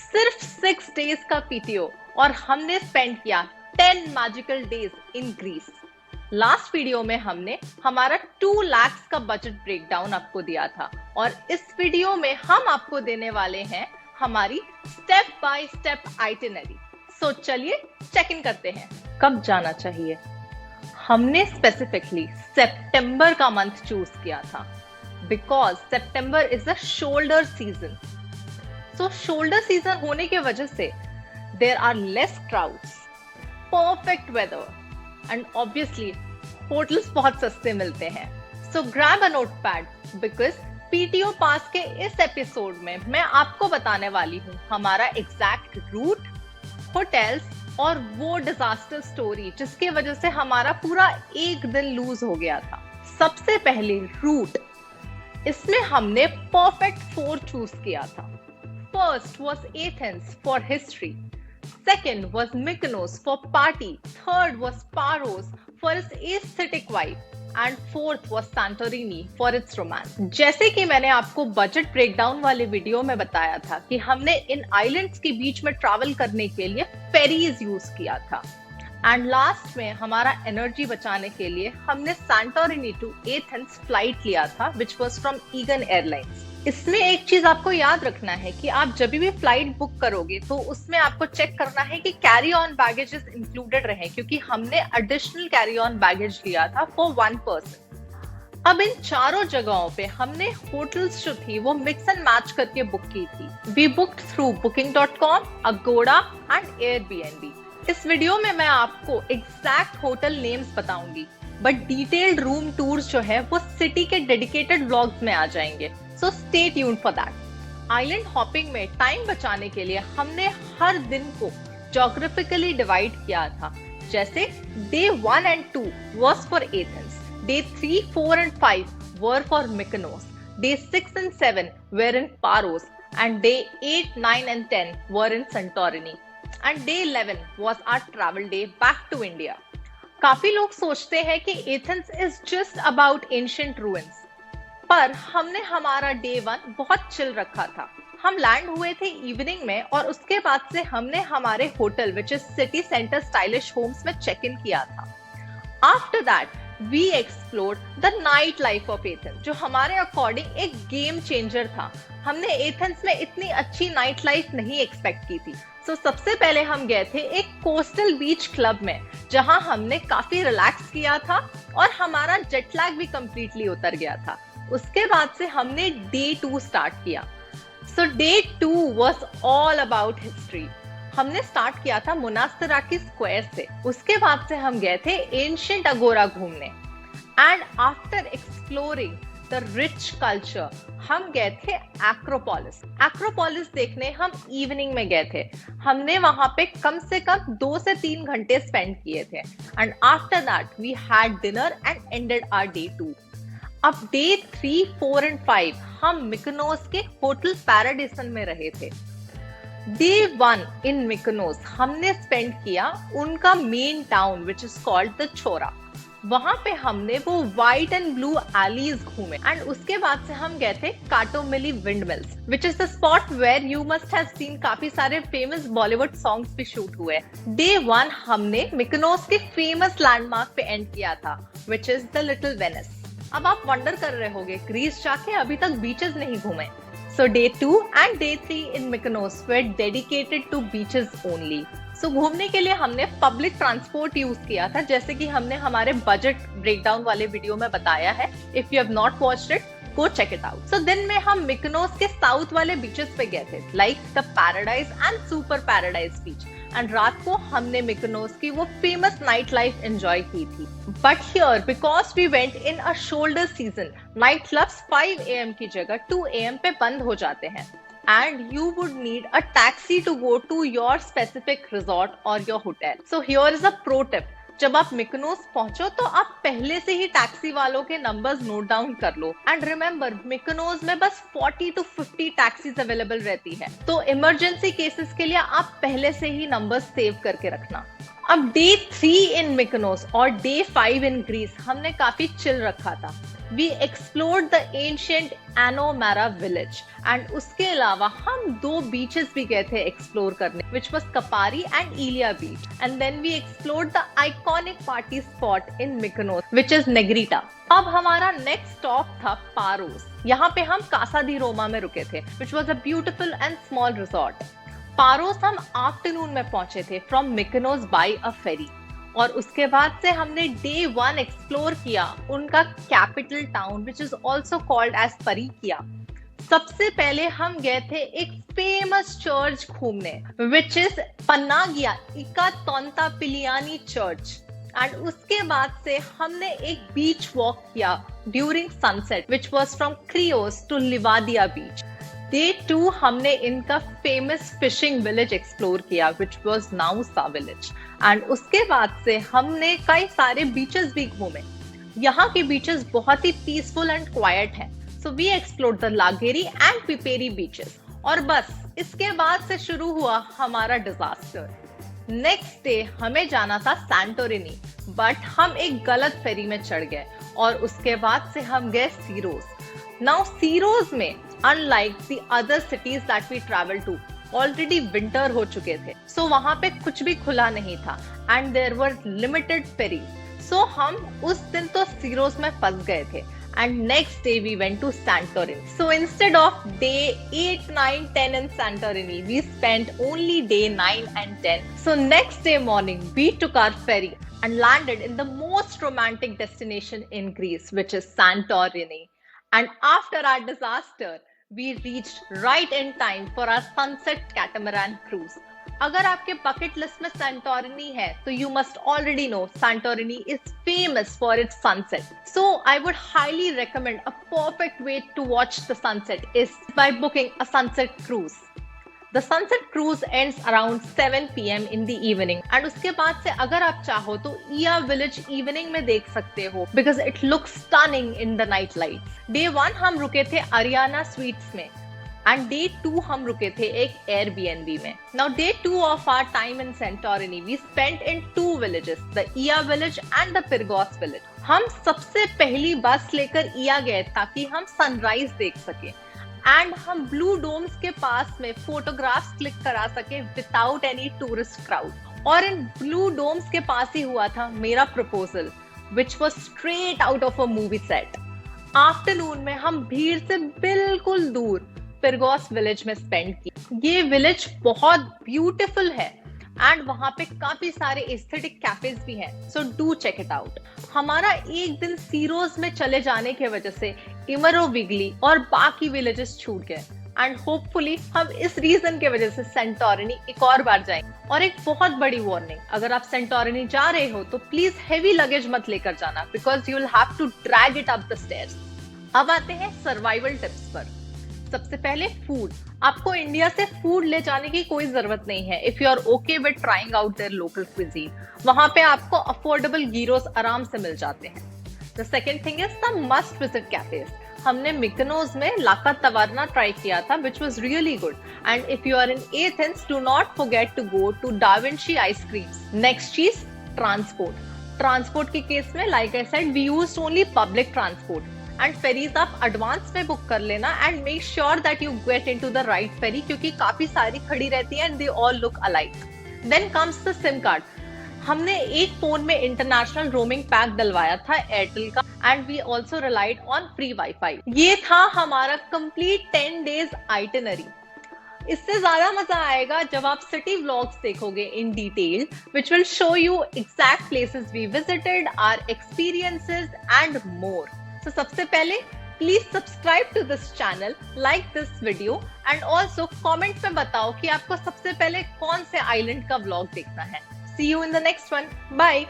सिर्फ 6 डेज का पीटीओ और हमने स्पेंड किया 10 magical days in Greece. Last video में हमने हमारा 2 लाख का बजट ब्रेकडाउन आपको दिया था और इस वीडियो में हम आपको देने वाले हैं हमारी स्टेप बाय स्टेप आइटिनरी। सो चलिए चेक इन करते हैं। कब जाना चाहिए? हमने स्पेसिफिकली सितंबर का मंथ चूज किया था because September is a shoulder season. So shoulder season होने की वजह से there are less crowds, perfect weather and obviously hotels बहुत सस्ते मिलते हैं। So grab a notepad because PTO पास के इस एपिसोड में मैं आपको बताने वाली हूँ हमारा एग्जैक्ट रूट, होटल्स और वो डिजास्टर स्टोरी जिसके वजह से हमारा पूरा एक दिन लूज हो गया था। सबसे पहले रूट, इसमें हमने परफेक्ट 4 चूज किया था। First was Athens for history. Second was Mykonos for party. Third was Paros for its aesthetic vibe. And fourth was Santorini for its romance. जैसे कि मैंने आपको बजट ब्रेकडाउन वाले वीडियो में बताया था कि हमने इन आइलैंड्स के बीच में ट्रैवल करने के लिए फेरीज यूज किया था एंड लास्ट में हमारा एनर्जी बचाने के लिए हमने सैंटोरिनी टू एथेंस फ्लाइट लिया था which was from again airlines. इसमें एक चीज आपको याद रखना है कि आप जब भी फ्लाइट बुक करोगे तो उसमें आपको चेक करना है कि कैरी ऑन बैगेजेस इंक्लूडेड रहे क्योंकि हमने एडिशनल कैरी ऑन बैगेज लिया था फॉर 1 पर्सन। अब इन चारों जगहों पे हमने होटल्स जो थी वो मिक्स एंड मैच करके बुक की थी। We booked through booking.com, Agoda and Airbnb. इस वीडियो में मैं आपको एग्जैक्ट होटल नेम्स बताऊंगी बट डिटेल्ड रूम टूर्स जो है वो सिटी के डेडिकेटेड व्लॉग्स में आ जाएंगे। So stay tuned for that. Island hopping में टाइम बचाने के लिए हमने हर दिन को ज्योग्राफिकली डिवाइड किया था। जैसे day 1 and 2 was for Athens, day 3, 4 and 5 were for Mykonos, day 6 and 7 were in Paros and day 8, 9 and 10 were in Santorini and day 11 was our travel day back to India. काफी लोग सोचते हैं कि Athens is just about ancient ruins, पर हमने हमारा day 1 बहुत chill रखा था। हम लैंड हुए थे इवनिंग में और उसके बाद से हमने हमारे hotel which is city centre stylish homes में चेक इन किया था। After that we explored the night life of Athens जो हमारे अकॉर्डिंग एक गेम चेंजर था। हमने एथेंस में इतनी अच्छी नाइट लाइफ नहीं एक्सपेक्ट की थी। सो सबसे पहले हम गए थे एक कोस्टल बीच क्लब में जहां हमने काफी रिलैक्स किया था और हमारा जेट लैग भी कंप्लीटली उतर गया था। उसके बाद से हमने डे 2 स्टार्ट किया। So day 2 was all about history. हमने स्टार्ट किया था मोनास्तिराकी स्क्वायर से। उसके बाद से हम गए थे एंशिएंट अगोरा घूमने and after exploring the rich culture हम गए थे एक्रोपोलिस। एक्रोपोलिस देखने हम इवनिंग में गए थे। हमने वहां पे कम से कम 2 से 3 घंटे स्पेंड किए थे and after that we had dinner and ended our day 2। अब डे 3, 4 एंड 5 हम मिकोनोस के होटल पैराडिसन में रहे थे। डे 1 इन मिकोनोस हमने स्पेंड किया उनका main town which is called the Chora. वहां पे हमने वो व्हाइट एंड ब्लू एलीज घूमे एंड उसके बाद से हम गए थे Katomili windmills which is the spot where you must have seen काफी सारे फेमस बॉलीवुड सॉन्ग्स भी शूट हुए। डे 1 हमने मिकोनोस के फेमस लैंडमार्क पे एंड किया था विच इज द लिटिल वेनिस। अब आप वंडर कर रहे होंगे ग्रीस जाके अभी तक बीचेस नहीं घूमे। So day 2 and day 3 in Mykonos were dedicated to beaches only. So घूमने के लिए हमने पब्लिक ट्रांसपोर्ट यूज किया था जैसे कि हमने हमारे बजट ब्रेकडाउन वाले वीडियो में बताया है। If you have not watched it go check it out. So दिन में हम मिकोनोस के साउथ वाले बीचेस पे गए थे like the paradise and super paradise beach and रात को हमने मिकोनोस की वो फेमस नाइट लाइफ एंजॉय की थी। But here because we went in a shoulder season night clubs 5 AM की जगह 2 AM पे बंद हो जाते हैं and you would need a taxi to go to your specific resort or your hotel. So here is a pro tip. जब आप मिकोनोस पहुंचो तो आप पहले से ही टैक्सी वालों के नंबर्स नोट डाउन कर लो एंड रिमेंबर मिकोनोस में बस 40 to 50 टैक्सीज अवेलेबल रहती है तो इमरजेंसी केसेस के लिए आप पहले से ही नंबर्स सेव करके रखना। अब डे 3 इन मिकोनोस और डे 5 इन ग्रीस हमने काफी चिल रखा था। We explored the ancient Ano Mera village and उसके अलावा हम 2 बीचेस भी गए थे एक्सप्लोर करने, which was Kapari and Elia beach, and then we explored the iconic party spot in Mykonos which is Negrita. अब हमारा नेक्स्ट स्टॉप था पारोस। यहाँ पे हम कासा दी रोमा में रुके थे, which was a beautiful and small resort. Paros हम आफ्टरनून में पहुंचे थे फ्रॉम मिकोनोस बाय अ फेरी, और उसके बाद से हमने डे 1 एक्सप्लोर किया उनका capital town which is also called as Parikia. सबसे पहले हम गए थे एक फेमस चर्च घूमने विच इज पन्नागिया इका तोंतापिलियानी चर्च, एंड उसके बाद से हमने एक बीच वॉक किया during sunset which was from Krios to Livadia beach. Day 2 हमने इनका फेमस फिशिंग विलेज एक्सप्लोर किया which was Naousa village, and उसके बाद से हमने कई सारे बीचेस भी घूमे। यहाँ के बीचेस बहुत ही पीसफुल एंड क्वाइट हैं, so we explored the Lageri and Piperi beaches. और बस इसके बाद से शुरू हुआ हमारा डिजास्टर। नेक्स्ट डे हमें जाना था सैंटोरिनी, बट हम एक गलत फेरी में चढ़ गए और उसके बाद से हम गए सीरोस। नाउ सीरोस में unlike the other cities that we travel to, already winter हो चुके थे, सो वहां पे कुछ भी खुला नहीं था and there were limited ferry. So हम उस दिन तो सीरोस में फंस गए थे and next day we went to Santorini. So instead of day 8, 9, 10 in Santorini, we spent only day 9 and 10. So next day morning we took our ferry and landed in the most romantic destination in Greece, which is Santorini. And after our disaster, we reached right in time for our sunset catamaran cruise. अगर आपके bucket list में Santorini है, तो you must already know Santorini is famous for its sunset. So I would highly recommend a perfect way to watch the sunset is by booking a sunset cruise. The sunset cruise ends around 7 PM in the evening, and उसके बाद से अगर आप चाहो तो इया village evening में देख सकते हो because it looks stunning in the night lights. Day 1 हम रुके थे अरियाना स्वीट्स में and day 2 हम रुके थे एक Airbnb में. Now day 2 of our time in Santorini we spent in 2 villages, the Ia village and the Pyrgos village. हम सबसे पहली बस लेकर इया गए ताकि हम सनराइज देख सके एंड हम ब्लू डोम्स के पास में फोटोग्राफ्स क्लिक करा सके विदाउट एनी टूरिस्ट क्राउड। और इन ब्लू डोम्स के पास ही हुआ था मेरा proposal which was straight out of a movie set. Afternoon में हम भीड़ से बिल्कुल दूर पिरगोस विलेज में स्पेंड की। ये विलेज बहुत ब्यूटीफुल है एंड वहां पे काफी सारे एस्थेटिक कैफेज भी हैं, so do check it out. हमारा एक दिन सीरोस में चले जाने की वजह से इमरोविगली और बाकी विलेजेस छूट गए एंड होपफुली हम इस रीजन के वजह से सेंटोरिनी एक और बार जाएंगे। और एक बहुत बड़ी वार्निंग, अगर आप सेंटोरिनी जा रहे हो तो प्लीज हेवी लगेज मत लेकर जाना because you will have to drag it up the stairs. अब आते हैं सर्वाइवल टिप्स पर। सबसे पहले फूड। आपको इंडिया से फूड ले जाने की कोई जरूरत नहीं है if you are okay with trying out their local cuisine. वहां पे आपको अफोर्डेबल गिरोस आराम से मिल जाते हैं। The second thing is the must visit cafes. हमने मिकोनोस में लाका तवारना ट्राई किया था which was really good and if you are in Athens do not forget to go to da Vinci ice creams. Next चीज ट्रांसपोर्ट। ट्रांसपोर्ट के case में like I said we used only public transport and ferries आप advance में book कर लेना and make sure that you get into the right फेरी क्योंकि काफी सारी खड़ी रहती है and they all look alike. Then comes the SIM card. हमने एक फोन में इंटरनेशनल रोमिंग पैक डलवाया था एयरटेल का and we also relied on free WiFi. ये था हमारा कंप्लीट 10 डेज आइटिनरी। इससे ज्यादा मजा आएगा जब आप सिटी व्लॉग्स देखोगे in detail which will show you exact places we visited, our experiences and more. So सबसे पहले please subscribe to this channel, like this video and also comment में बताओ कि आपको सबसे पहले कौन से आइलैंड का व्लॉग देखना है। See you in the next one. Bye.